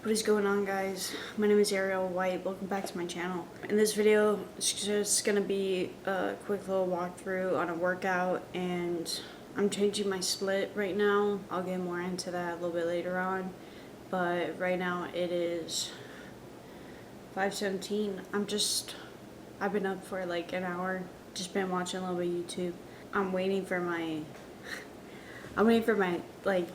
What is going on, guys? My name is Ariel White. Welcome back to my channel. In this video, it's just gonna be a quick little walkthrough on a workout, and I'm changing my split right now. I'll get more into that a little bit later on, but right now it is 5:17. I've been up for like an hour, just been watching a little bit of YouTube. I'm waiting for my like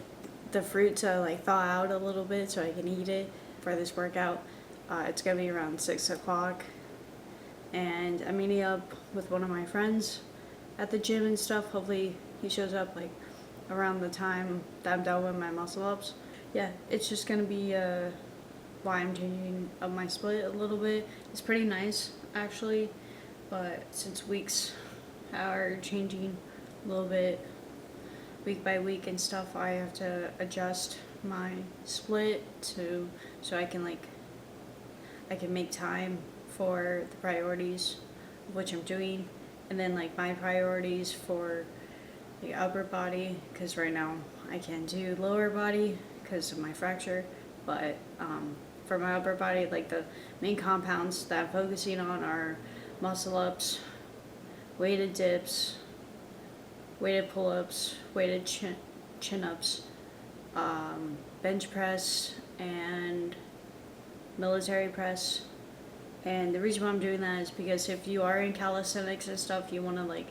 the fruit to like thaw out a little bit so I can eat it for this workout. It's gonna be around 6 o'clock, and I'm meeting up with one of my friends at the gym and stuff. Hopefully he shows up like around the time that I'm done with my muscle ups. Yeah, it's just gonna be why I'm changing up my split a little bit. It's pretty nice actually, but since weeks are changing a little bit week by week and stuff, I have to adjust my split so I can make time for the priorities of which I'm doing, and then like my priorities for the upper body, because right now I can't do lower body because of my fracture, but for my upper body, like the main compounds that I'm focusing on are muscle ups, weighted dips, weighted pull-ups, weighted chin-ups, bench press, and military press. And the reason why I'm doing that is because if you are in calisthenics and stuff, you want to like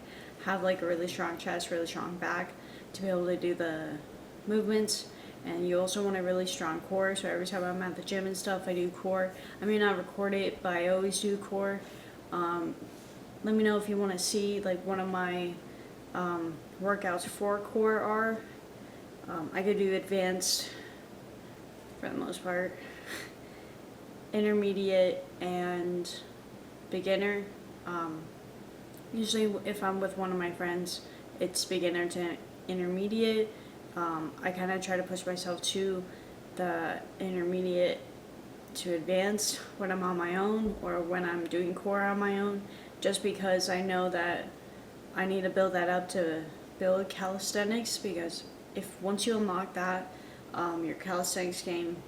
have like a really strong chest, really strong back to be able to do the movements. And you also want a really strong core, so every time I'm at the gym and stuff, I do core. I may not record it, but I always do core. Let me know if you want to see like one of my workouts for core are. I could do advanced for the most part, intermediate, and beginner. Usually if I'm with one of my friends, it's beginner to intermediate. I kind of try to push myself to the intermediate to advanced when I'm on my own or when I'm doing core on my own, just because I know that I need to build that up to build calisthenics, because if once you unlock that, your calisthenics game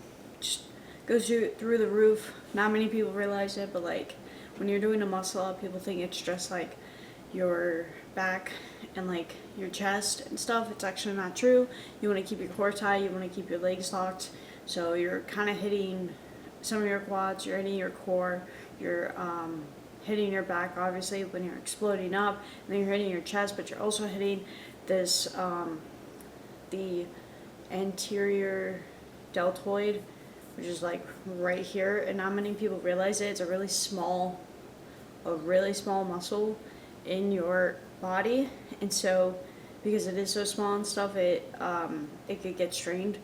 just goes through the roof. Not many people realize it, but like when you're doing a muscle up, people think it's just like your back and like your chest and stuff. It's actually not true. You want to keep your core tight, you want to keep your legs locked, so you're kind of hitting some of your quads, you're hitting your core, you're hitting your back obviously when you're exploding up, and then you're hitting your chest, but you're also hitting this the anterior deltoid, which is like right here, and not many people realize it. It's a really small muscle in your body, and so because it is so small and stuff, it could get strained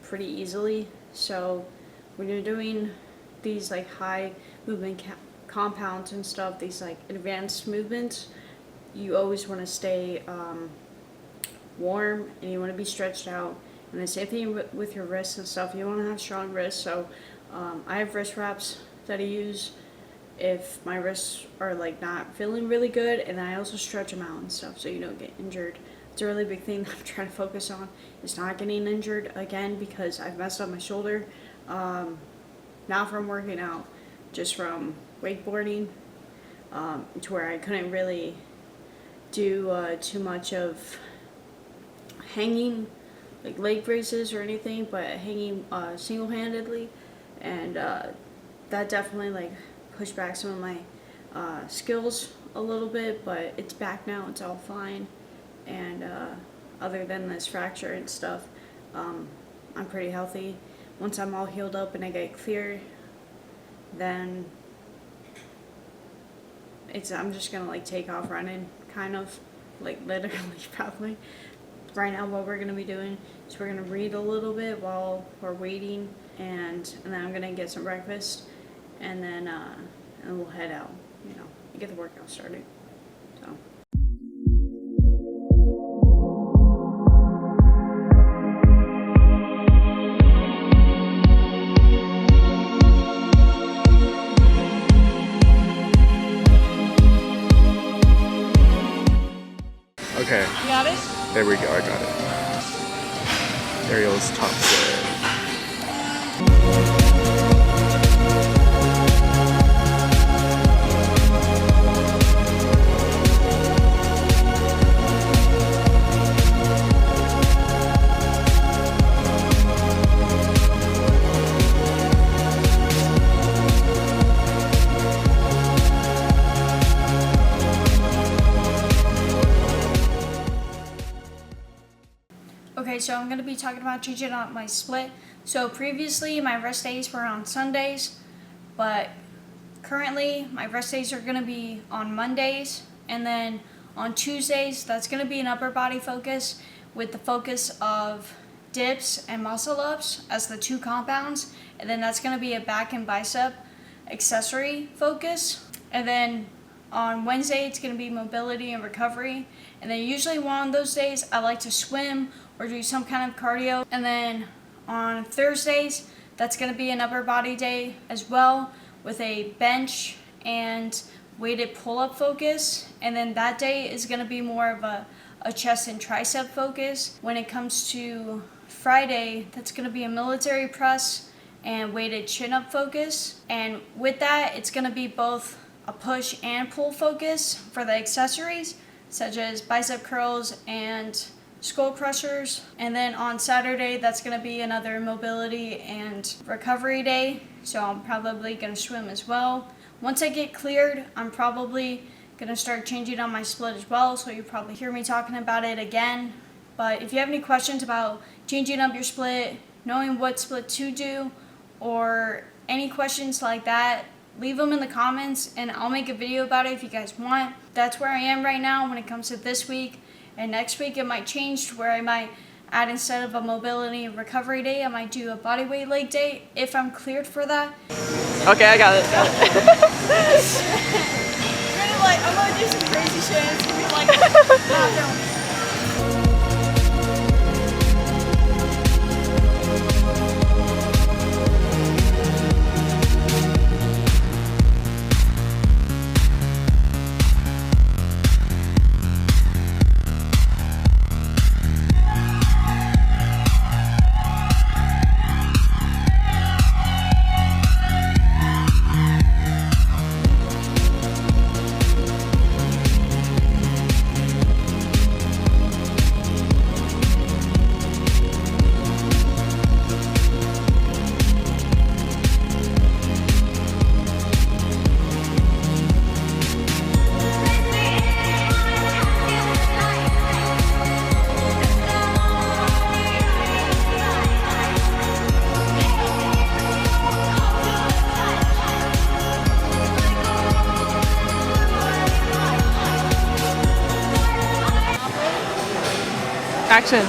pretty easily. So when you're doing these like high movement compounds and stuff, these like advanced movements, you always want to stay warm, and you want to be stretched out. And the same thing with your wrists and stuff. You want to have strong wrists. So I have wrist wraps that I use if my wrists are like not feeling really good, and I also stretch them out and stuff so you don't get injured. It's a really big thing that I'm trying to focus on, is not getting injured again, because I've messed up my shoulder, not from working out, just from wakeboarding, to where I couldn't really do too much of hanging like leg braces or anything, but hanging single-handedly, and that definitely like pushed back some of my skills a little bit, but it's back now, it's all fine. And other than this fracture and stuff, I'm pretty healthy. Once I'm all healed up and I get clear, then I'm just gonna like take off running, kind of like literally probably. Right now what we're gonna be doing is we're gonna read a little bit while we're waiting, and then I'm gonna get some breakfast, and then we'll head out, and get the workout started. So okay. You got it? There we go, I got it. Ariel's top set. so I'm going to be talking about changing up my split. So previously my rest days were on Sundays, but currently my rest days are going to be on Mondays, and then on Tuesdays that's going to be an upper body focus with the focus of dips and muscle ups as the two compounds, and then that's going to be a back and bicep accessory focus. And then on Wednesday it's going to be mobility and recovery, and then usually one of those days I like to swim or do some kind of cardio. And then on Thursdays that's going to be an upper body day as well with a bench and weighted pull-up focus, and then that day is going to be more of a chest and tricep focus. When it comes to Friday, that's going to be a military press and weighted chin-up focus, and with that it's going to be both a push and pull focus for the accessories such as bicep curls and skull crushers. And then on Saturday that's going to be another mobility and recovery day, so I'm probably going to swim as well. Once I get cleared, I'm probably going to start changing on my split as well, so you'll probably hear me talking about it again. But if you have any questions about changing up your split, knowing what split to do, or any questions like that, leave them in the comments and I'll make a video about it if you guys want. That's where I am right now when it comes to this week. And next week it might change to where I might add, instead of a mobility and recovery day, I might do a bodyweight leg day if I'm cleared for that. Okay, I got it. I'm gonna do some crazy shit. It's gonna be like Action.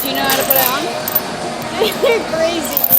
Do you know how to put it on? You're crazy.